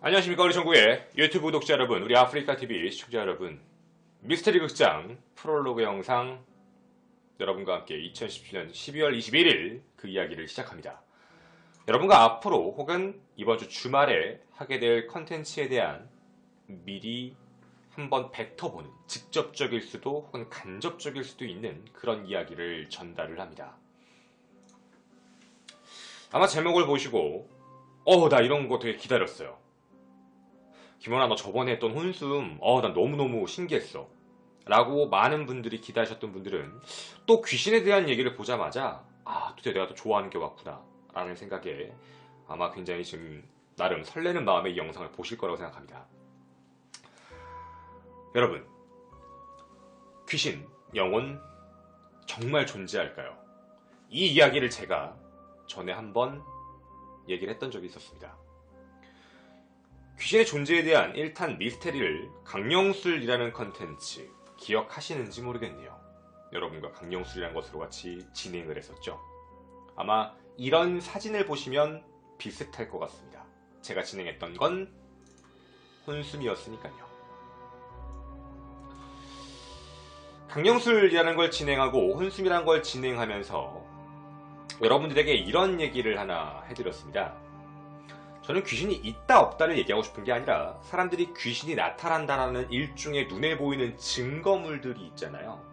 안녕하십니까 우리 전국의 유튜브 구독자 여러분, 우리 아프리카TV 시청자 여러분, 미스테리 극장 프롤로그 영상 여러분과 함께 2017년 12월 21일 그 이야기를 시작합니다. 여러분과 앞으로 혹은 이번 주 주말에 하게 될 컨텐츠에 대한 미리 한번 뱉어보는, 직접적일 수도 혹은 간접적일 수도 있는 그런 이야기를 전달을 합니다. 아마 제목을 보시고 나 이런 거 되게 기다렸어요. 김원아, 너 저번에 했던 혼숨 난 너무너무 신기했어 라고 많은 분들이 기다리셨던 분들은 또 귀신에 대한 얘기를 보자마자 도대체 내가 또 좋아하는 게 왔구나 라는 생각에 아마 굉장히 지금 나름 설레는 마음에 이 영상을 보실 거라고 생각합니다. 여러분, 귀신, 영혼 정말 존재할까요? 이 이야기를 제가 전에 한번 얘기를 했던 적이 있었습니다. 귀신의 존재에 대한 1탄 미스테리를 강령술이라는 컨텐츠 기억하시는지 모르겠네요. 여러분과 강령술이라는 것으로 같이 진행을 했었죠. 아마 이런 사진을 보시면 비슷할 것 같습니다. 제가 진행했던 건 혼숨이었으니까요. 강령술이라는 걸 진행하고 혼숨이라는 걸 진행하면서 여러분들에게 이런 얘기를 하나 해드렸습니다. 저는 귀신이 있다 없다를 얘기하고 싶은 게 아니라 사람들이 귀신이 나타난다라는 일종의 눈에 보이는 증거물들이 있잖아요.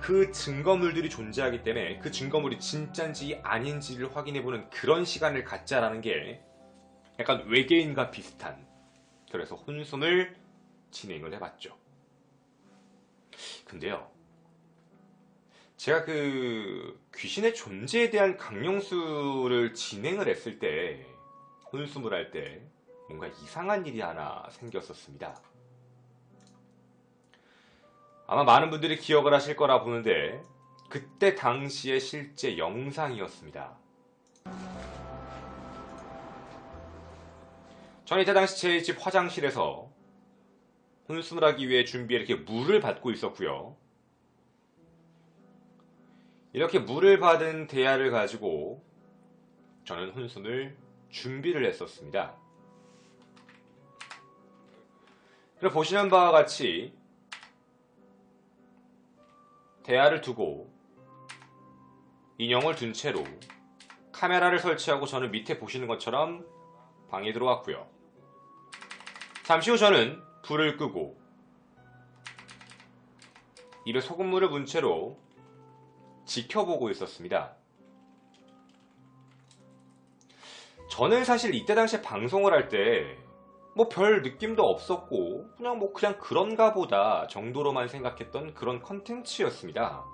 그 증거물들이 존재하기 때문에 그 증거물이 진짠지 아닌지를 확인해보는 그런 시간을 갖자라는 게 약간 외계인과 비슷한, 그래서 혼숨을 진행을 해봤죠. 근데요, 제가 그 귀신의 존재에 대한 강령술을 진행을 했을 때, 혼숨을 할 때 뭔가 이상한 일이 하나 생겼었습니다. 아마 많은 분들이 기억을 하실 거라 보는데 그때 당시의 실제 영상이었습니다. 저는 이때 당시 제 집 화장실에서 혼숨을 하기 위해 준비해 이렇게 물을 받고 있었고요. 이렇게 물을 받은 대야를 가지고 저는 혼숨을 준비를 했었습니다. 그리고 보시는 바와 같이 대야를 두고 인형을 둔 채로 카메라를 설치하고 저는 밑에 보시는 것처럼 방에 들어왔고요. 잠시 후 저는 불을 끄고 입에 소금물을 문 채로 지켜보고 있었습니다. 저는 사실 이때 당시에 방송을 할 때 뭐 별 느낌도 없었고 그냥 그런가 보다 정도로만 생각했던 그런 컨텐츠였습니다.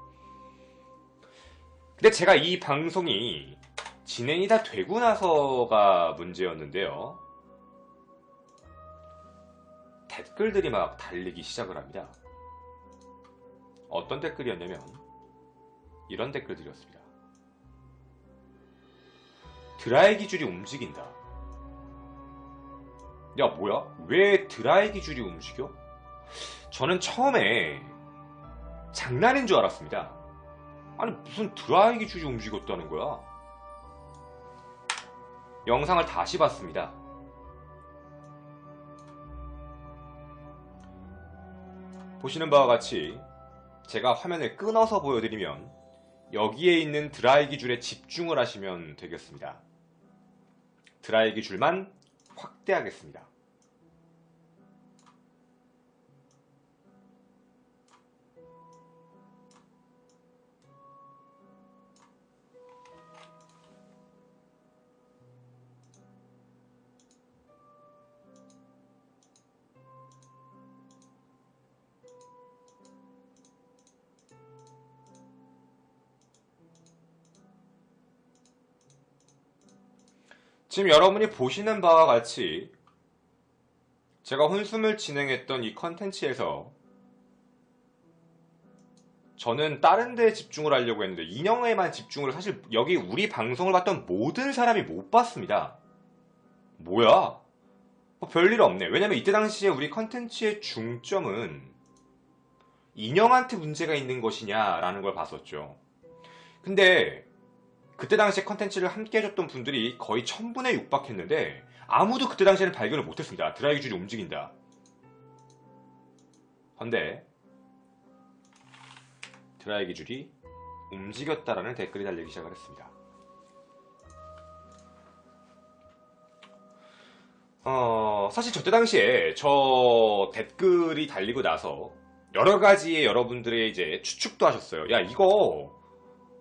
근데 제가 이 방송이 진행이 다 되고 나서가 문제였는데요. 댓글들이 막 달리기 시작을 합니다. 어떤 댓글이었냐면 이런 댓글들이었습니다. 드라이기 줄이 움직인다. 야, 뭐야? 왜 드라이기 줄이 움직여? 저는 처음에 장난인 줄 알았습니다. 아니, 무슨 드라이기 줄이 움직였다는 거야? 영상을 다시 봤습니다. 보시는 바와 같이 제가 화면을 끊어서 보여드리면 여기에 있는 드라이기 줄에 집중을 하시면 되겠습니다. 드라이기 줄만 확대하겠습니다. 지금 여러분이 보시는 바와 같이 제가 혼숨을 진행했던 이 컨텐츠에서 저는 다른 데에 집중을 하려고 했는데 인형에만 집중을, 사실 여기 우리 방송을 봤던 모든 사람이 못 봤습니다. 뭐야? 뭐 별일 없네. 왜냐면 이때 당시에 우리 컨텐츠의 중점은 인형한테 문제가 있는 것이냐라는 걸 봤었죠. 근데 그때 당시에 컨텐츠를 함께 해줬던 분들이 거의 1000분에 육박했는데 아무도 그때 당시에는 발견을 못했습니다. 드라이기 줄이 움직인다. 헌데 드라이기 줄이 움직였다라는 댓글이 달리기 시작을 했습니다. 사실 저때 당시에 저 댓글이 달리고 나서 여러 가지의 여러분들의 이제 추측도 하셨어요. 야, 이거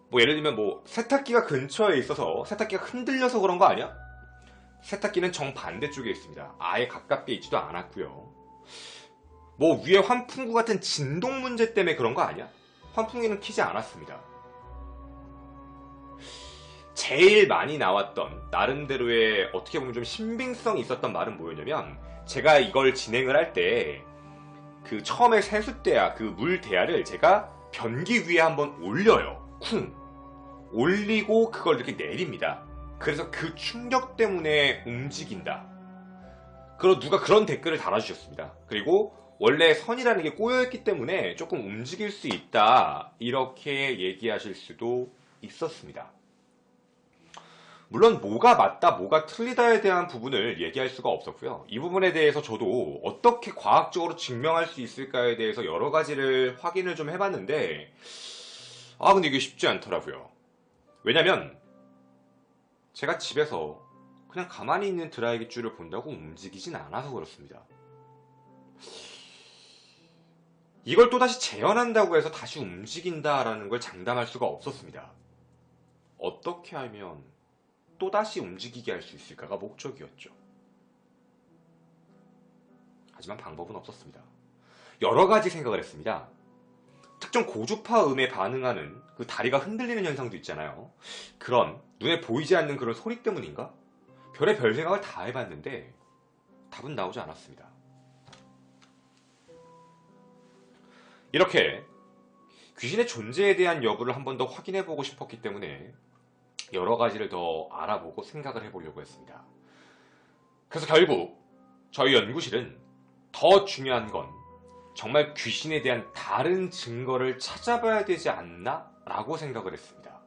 뭐 예를 들면 뭐 세탁기가 근처에 있어서 세탁기가 흔들려서 그런 거 아니야? 세탁기는 정반대쪽에 있습니다. 아예 가깝게 있지도 않았고요. 뭐 위에 환풍구 같은 진동 문제 때문에 그런 거 아니야? 환풍기는 켜지 않았습니다. 제일 많이 나왔던 나름대로의 어떻게 보면 좀 신빙성이 있었던 말은 뭐였냐면, 제가 이걸 진행을 할 때 그 처음에 세숫대야, 그 물대야를 제가 변기 위에 한번 올려요. 쿵 올리고 그걸 이렇게 내립니다. 그래서 그 충격 때문에 움직인다. 그리고 누가 그런 댓글을 달아주셨습니다. 그리고 원래 선이라는 게 꼬여있기 때문에 조금 움직일 수 있다, 이렇게 얘기하실 수도 있었습니다. 물론 뭐가 맞다 뭐가 틀리다에 대한 부분을 얘기할 수가 없었고요. 이 부분에 대해서 저도 어떻게 과학적으로 증명할 수 있을까에 대해서 여러 가지를 확인을 좀 해봤는데, 근데 이게 쉽지 않더라고요. 왜냐면 제가 집에서 그냥 가만히 있는 드라이기 줄을 본다고 움직이진 않아서 그렇습니다. 이걸 또다시 재현한다고 해서 다시 움직인다라는 걸 장담할 수가 없었습니다. 어떻게 하면 또다시 움직이게 할 수 있을까가 목적이었죠. 하지만 방법은 없었습니다. 여러 가지 생각을 했습니다. 특정 고주파 음에 반응하는 그 다리가 흔들리는 현상도 있잖아요. 그런 눈에 보이지 않는 그런 소리 때문인가? 별의별 생각을 다 해봤는데 답은 나오지 않았습니다. 이렇게 귀신의 존재에 대한 여부를 한 번 더 확인해보고 싶었기 때문에 여러 가지를 더 알아보고 생각을 해보려고 했습니다. 그래서 결국 저희 연구실은 더 중요한 건 정말 귀신에 대한 다른 증거를 찾아봐야 되지 않나? 라고 생각을 했습니다.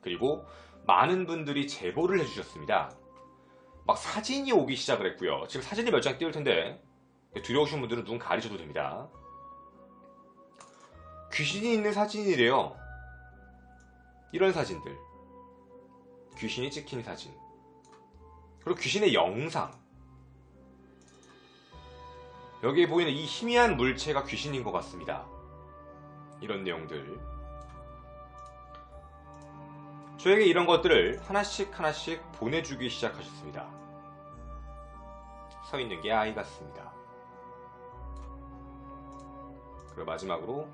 그리고 많은 분들이 제보를 해주셨습니다. 막 사진이 오기 시작을 했고요. 지금 사진이 몇 장 띄울 텐데 두려우신 분들은 눈 가리셔도 됩니다. 귀신이 있는 사진이래요. 이런 사진들, 귀신이 찍힌 사진, 그리고 귀신의 영상, 여기에 보이는 이 희미한 물체가 귀신인 것 같습니다. 이런 내용들, 저에게 이런 것들을 하나씩 하나씩 보내주기 시작하셨습니다. 서 있는 게 아이 같습니다. 그리고 마지막으로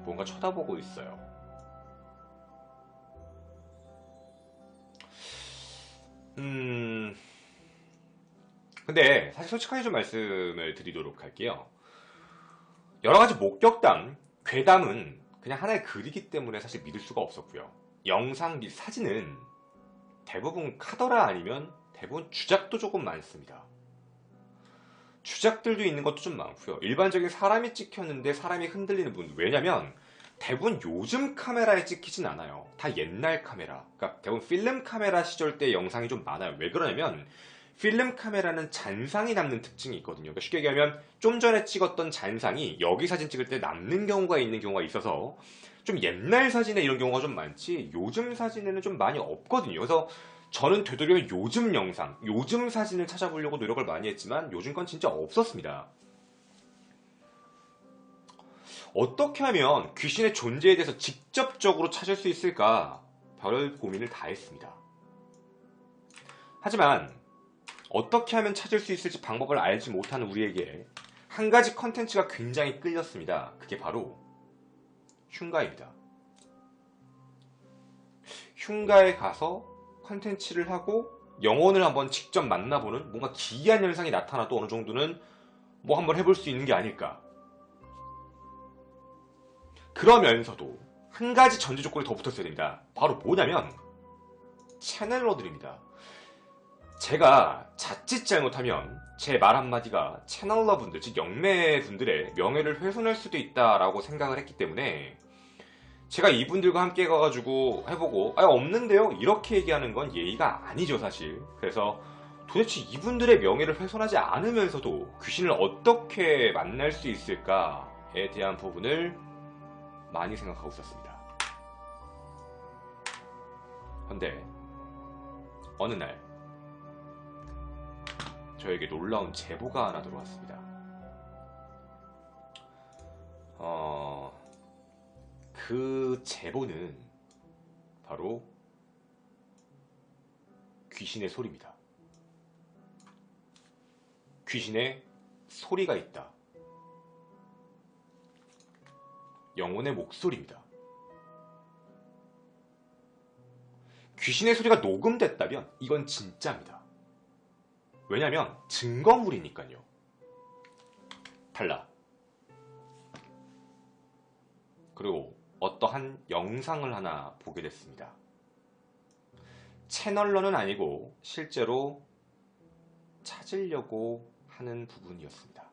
뭔가 쳐다보고 있어요. 근데 사실 솔직하게 좀 말씀을 드리도록 할게요. 여러가지 목격담, 괴담은 그냥 하나의 글이기 때문에 사실 믿을 수가 없었고요. 영상 및 사진은 대부분 카더라 아니면 대부분 주작도 조금 많습니다. 주작들도 있는 것도 좀 많고요. 일반적인 사람이 찍혔는데 사람이 흔들리는 분, 왜냐면 대부분 요즘 카메라에 찍히진 않아요. 다 옛날 카메라, 그러니까 대부분 필름 카메라 시절 때 영상이 좀 많아요. 왜 그러냐면 필름 카메라는 잔상이 남는 특징이 있거든요. 그러니까 쉽게 얘기하면 좀 전에 찍었던 잔상이 여기 사진 찍을 때 남는 경우가 있는 경우가 있어서 좀 옛날 사진에 이런 경우가 좀 많지 요즘 사진에는 좀 많이 없거든요. 그래서 저는 되도록이면 요즘 영상, 요즘 사진을 찾아보려고 노력을 많이 했지만 요즘 건 진짜 없었습니다. 어떻게 하면 귀신의 존재에 대해서 직접적으로 찾을 수 있을까 별 고민을 다 했습니다. 하지만 어떻게 하면 찾을 수 있을지 방법을 알지 못하는 우리에게 한 가지 컨텐츠가 굉장히 끌렸습니다. 그게 바로 흉가입니다. 흉가에 가서 컨텐츠를 하고 영혼을 한번 직접 만나보는 뭔가 기이한 현상이 나타나도 어느 정도는 뭐 한번 해볼 수 있는 게 아닐까. 그러면서도 한 가지 전제 조건이 더 붙었어야 됩니다. 바로 뭐냐면 채널러들입니다. 제가 자칫 잘못하면 제 말 한마디가 채널러분들, 즉 영매분들의 명예를 훼손할 수도 있다라고 생각을 했기 때문에 제가 이분들과 함께 가가지고 해보고 없는데요? 이렇게 얘기하는 건 예의가 아니죠, 사실. 그래서 도대체 이분들의 명예를 훼손하지 않으면서도 귀신을 어떻게 만날 수 있을까에 대한 부분을 많이 생각하고 있었습니다. 그런데 어느 날 저에게 놀라운 제보가 하나 들어왔습니다. 그 제보는 바로 귀신의 소리입니다. 귀신의 소리가 있다. 영혼의 목소리입니다. 귀신의 소리가 녹음됐다면 이건 진짜입니다. 왜냐면 증거물이니까요. 탈락. 그리고 어떠한 영상을 하나 보게 됐습니다. 채널러는 아니고 실제로 찾으려고 하는 부분이었습니다.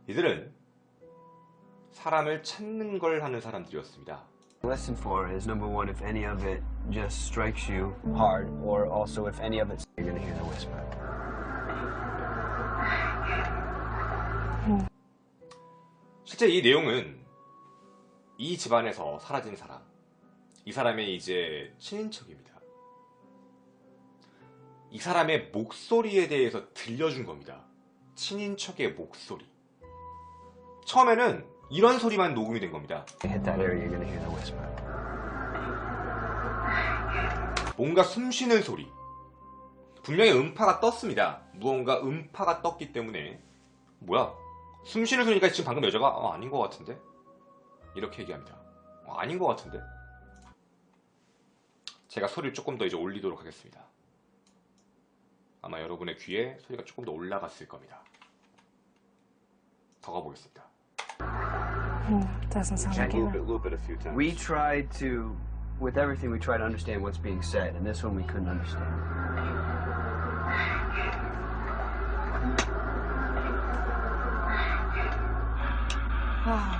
이들은 사람을 찾는 걸 하는 사람들이었습니다. Lesson 4 is number 1, if any of it just strikes you hard, or also if any of it, you're gonna hear the whisper. 실제 이 내용은 이 집안에서 사라진 사람, 이 사람의 이제 친인척입니다. 이 사람의 목소리에 대해서 들려준 겁니다. 친인척의 목소리. 처음에는 이런 소리만 녹음이 된 겁니다. Hit that area, you're gonna hear the whisper. 뭔가 숨 쉬는 소리. 분명히 음파가 떴습니다. 무언가 음파가 떴기 때문에 뭐야? 숨 쉬는 소리니까 지금 방금 여자가 아닌 것 같은데? 이렇게 얘기합니다. 아닌 것 같은데? 제가 소리를 조금 더 이제 올리도록 하겠습니다. 아마 여러분의 귀에 소리가 조금 더 올라갔을 겁니다. 더 가보겠습니다. Doesn't sound like it. We tried to, with everything, we tried to understand what's being said, and this one we couldn't understand. Wow.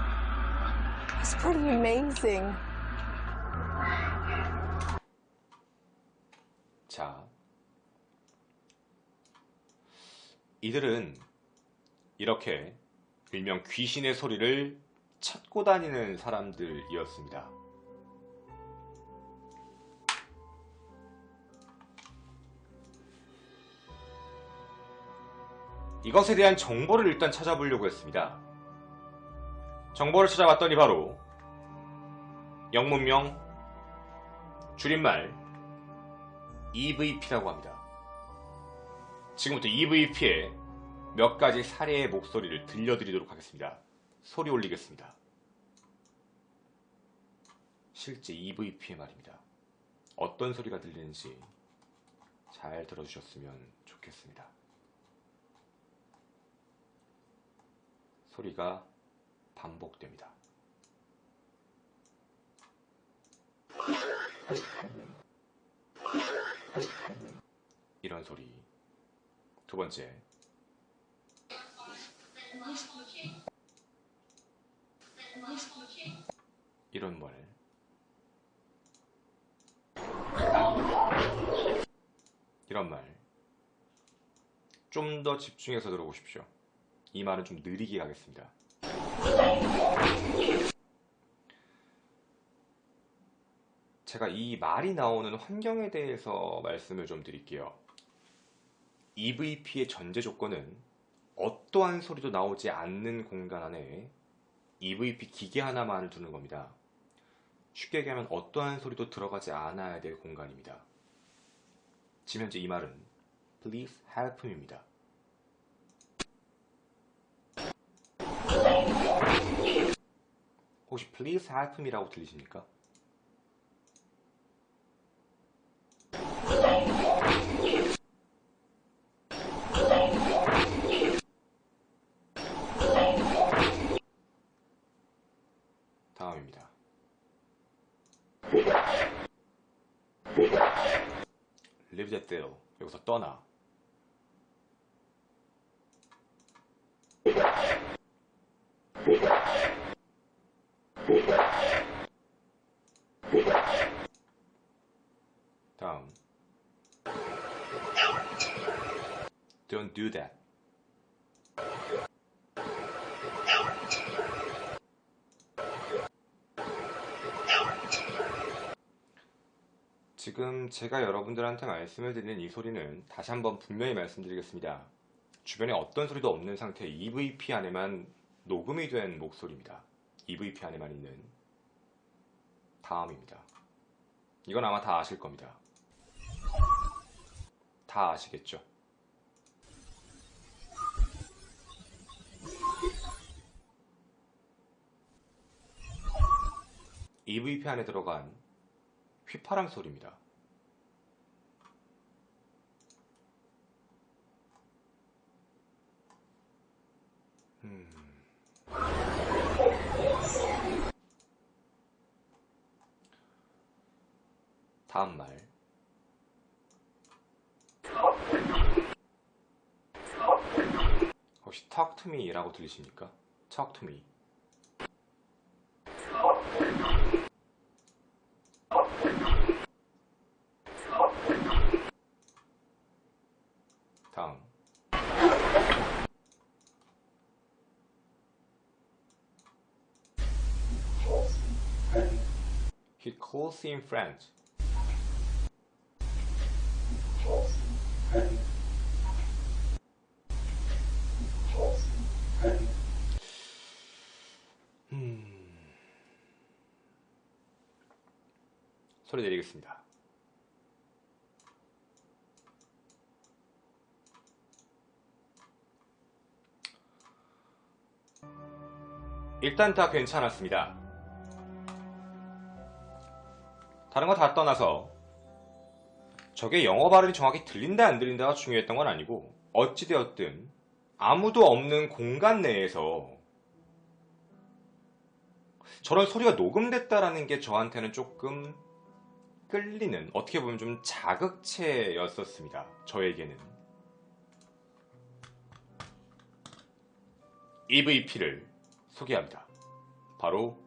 That's pretty amazing. 자, 이들은 이렇게 일명 귀신의 소리를 찾고 다니는 사람들이었습니다. 이것에 대한 정보를 일단 찾아보려고 했습니다. 정보를 찾아봤더니 바로 영문명 줄임말 EVP라고 합니다. 지금부터 EVP의 몇 가지 사례의 목소리를 들려드리도록 하겠습니다. 소리 올리겠습니다. 실제 EVP의 말입니다. 어떤 소리가 들리는지 잘 들어주셨으면 좋겠습니다. 소리가 반복됩니다. 이런 소리. 두 번째. 이런 말. 이런 말. 좀 더 집중해서 들어보십시오. 이 말은 좀 느리게 가겠습니다. 제가 이 말이 나오는 환경에 대해서 말씀을 좀 드릴게요. EVP의 전제 조건은 어떠한 소리도 나오지 않는 공간 안에 EVP 기계 하나만을 두는 겁니다. 쉽게 얘기하면 어떠한 소리도 들어가지 않아야 될 공간입니다. 지금 현재 이 말은 Please help me입니다. 혹시 Please help me라고 들리십니까? 다음입니다. Leave that there. 여기서 떠나. 다음. Don't do that. 지금 제가 여러분들한테 말씀을 드리는 이 소리는 다시 한번 분명히 말씀드리겠습니다. 주변에 어떤 소리도 없는 상태 EVP 안에만 녹음이 된 목소리입니다. EVP 안에만 있는 다음입니다. 이건 아마 다 아실 겁니다. 다 아시겠죠? EVP 안에 들어간 휘파람 소리입니다. 다음 말. 혹시 talk to me 라고 들리십니까? talk to me. 다음. He calls him friend. 소리 내리겠습니다. 일단 다 괜찮았습니다. 다른 거 다 떠나서 저게 영어 발음이 정확히 들린다 안 들린다가 중요했던 건 아니고 어찌되었든 아무도 없는 공간 내에서 저런 소리가 녹음됐다라는 게 저한테는 조금 끌리는, 어떻게 보면 좀 자극체였었습니다. 저에게는. EVP를 소개합니다. 바로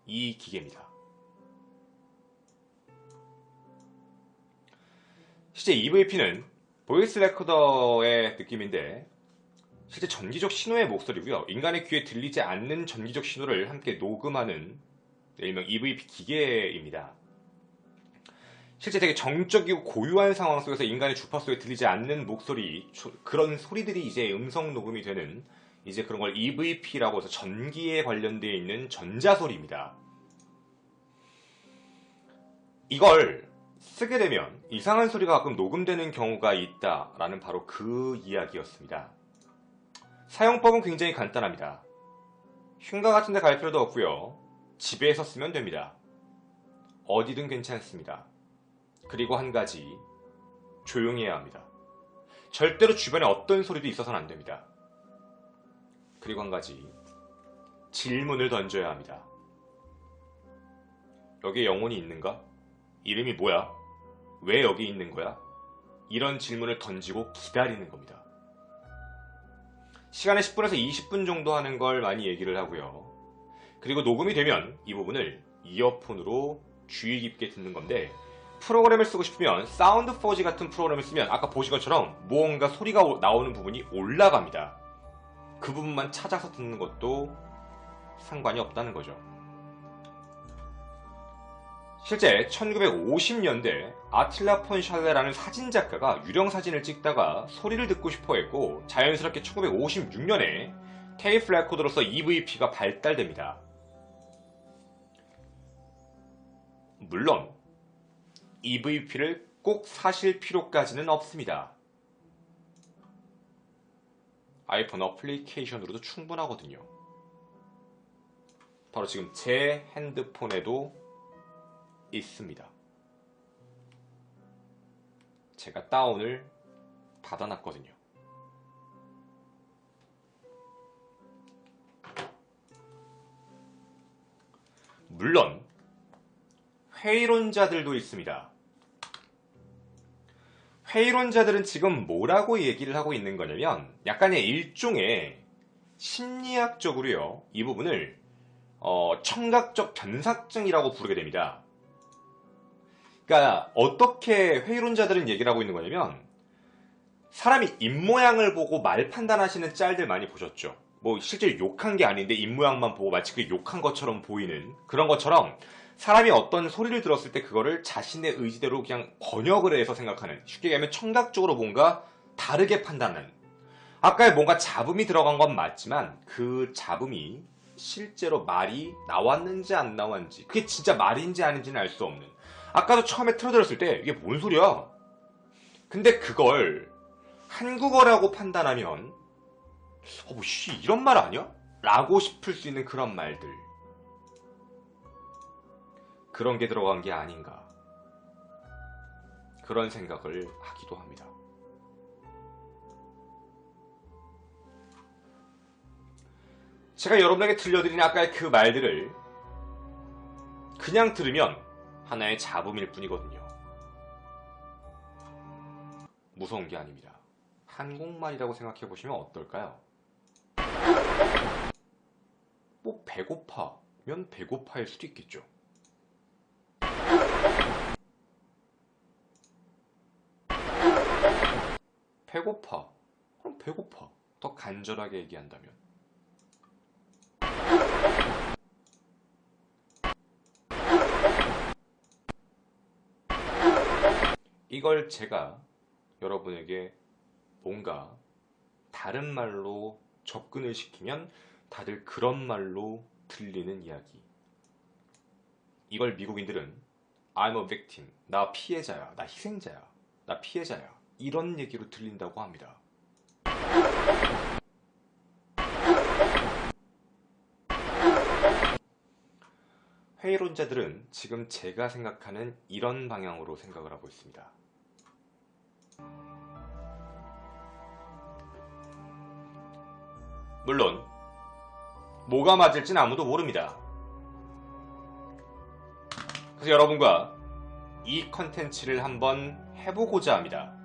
이 기계입니다. 실제 EVP는 보이스 레코더의 느낌인데 실제 전기적 신호의 목소리고요. 인간의 귀에 들리지 않는 전기적 신호를 함께 녹음하는 일명 EVP 기계입니다. 실제 되게 정적이고 고유한 상황 속에서 인간의 주파수에 들리지 않는 목소리, 그런 소리들이 이제 음성 녹음이 되는 이제 그런 걸 EVP라고 해서 전기에 관련되어 있는 전자소리입니다. 이걸 쓰게 되면 이상한 소리가 가끔 녹음되는 경우가 있다라는 바로 그 이야기였습니다. 사용법은 굉장히 간단합니다. 흉가 같은 데 갈 필요도 없고요. 집에서 쓰면 됩니다. 어디든 괜찮습니다. 그리고 한 가지, 조용히 해야 합니다. 절대로 주변에 어떤 소리도 있어서는 안 됩니다. 그리고 한 가지, 질문을 던져야 합니다. 여기에 영혼이 있는가? 이름이 뭐야? 왜 여기 있는 거야? 이런 질문을 던지고 기다리는 겁니다. 시간에 10분에서 20분 정도 하는 걸 많이 얘기를 하고요. 그리고 녹음이 되면 이 부분을 이어폰으로 주의 깊게 듣는 건데, 프로그램을 쓰고 싶으면 사운드 포지 같은 프로그램을 쓰면 아까 보신 것처럼 무언가 소리가 나오는 부분이 올라갑니다. 그 부분만 찾아서 듣는 것도 상관이 없다는 거죠. 실제 1950년대 아틸라 폰 샬레라는 사진작가가 유령 사진을 찍다가 소리를 듣고 싶어 했고 자연스럽게 1956년에 테이프 레코더로서 EVP가 발달됩니다. 물론 EVP를 꼭 사실 필요까지는 없습니다. 아이폰 어플리케이션으로도 충분하거든요. 바로 지금 제 핸드폰에도 있습니다. 제가 다운을 받아놨거든요. 물론 회의론자들도 있습니다. 회의론자들은 지금 뭐라고 얘기를 하고 있는 거냐면 약간의 일종의 심리학적으로요, 이 부분을 청각적 변삭증이라고 부르게 됩니다. 그러니까 어떻게 회의론자들은 얘기를 하고 있는 거냐면 사람이 입모양을 보고 말 판단하시는 짤들 많이 보셨죠? 뭐 실제 욕한 게 아닌데 입모양만 보고 마치 그 욕한 것처럼 보이는 그런 것처럼 사람이 어떤 소리를 들었을 때 그거를 자신의 의지대로 그냥 번역을 해서 생각하는, 쉽게 얘기하면 청각적으로 뭔가 다르게 판단하는, 아까 뭔가 잡음이 들어간 건 맞지만 그 잡음이 실제로 말이 나왔는지 안 나왔는지, 그게 진짜 말인지 아닌지는 알 수 없는, 아까도 처음에 틀어들었을 때 이게 뭔 소리야? 근데 그걸 한국어라고 판단하면 뭐 씨 이런 말 아니야? 라고 싶을 수 있는 그런 말들, 그런 게 들어간 게 아닌가, 그런 생각을 하기도 합니다. 제가 여러분에게 들려드린 아까의 그 말들을 그냥 들으면 하나의 잡음일 뿐이거든요. 무서운 게 아닙니다. 한국말이라고 생각해 보시면 어떨까요? 뭐 배고파면 배고파일 수도 있겠죠. 배고파, 그럼 배고파. 더 간절하게 얘기한다면 이걸 제가 여러분에게 뭔가 다른 말로 접근을 시키면 다들 그런 말로 들리는 이야기, 이걸 미국인들은 I'm a victim, 나 피해자야, 나 희생자야, 나 피해자야, 이런 얘기로 들린다고 합니다. 회의론자들은 지금 제가 생각하는 이런 방향으로 생각을 하고 있습니다. 물론 뭐가 맞을지는 아무도 모릅니다. 그래서 여러분과 이 컨텐츠를 한번 해보고자 합니다.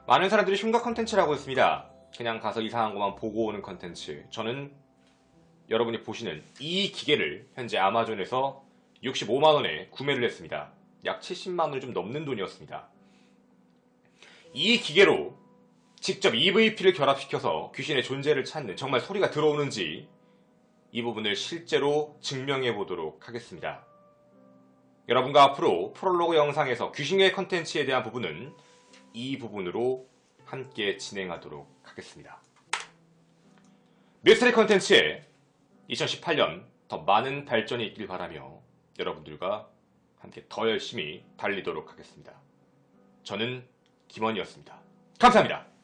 많은 사람들이 흉가 컨텐츠라고 했습니다. 그냥 가서 이상한 것만 보고 오는 컨텐츠. 저는 여러분이 보시는 이 기계를 현재 아마존에서 65만원에 구매를 했습니다. 약 70만원을 좀 넘는 돈이었습니다. 이 기계로 직접 EVP를 결합시켜서 귀신의 존재를 찾는, 정말 소리가 들어오는지 이 부분을 실제로 증명해 보도록 하겠습니다. 여러분과 앞으로 프롤로그 영상에서 귀신의 컨텐츠에 대한 부분은 이 부분으로 함께 진행하도록 하겠습니다. 미스터리 컨텐츠에 2018년 더 많은 발전이 있길 바라며 여러분들과 함께 더 열심히 달리도록 하겠습니다. 저는 김원이었습니다. 감사합니다.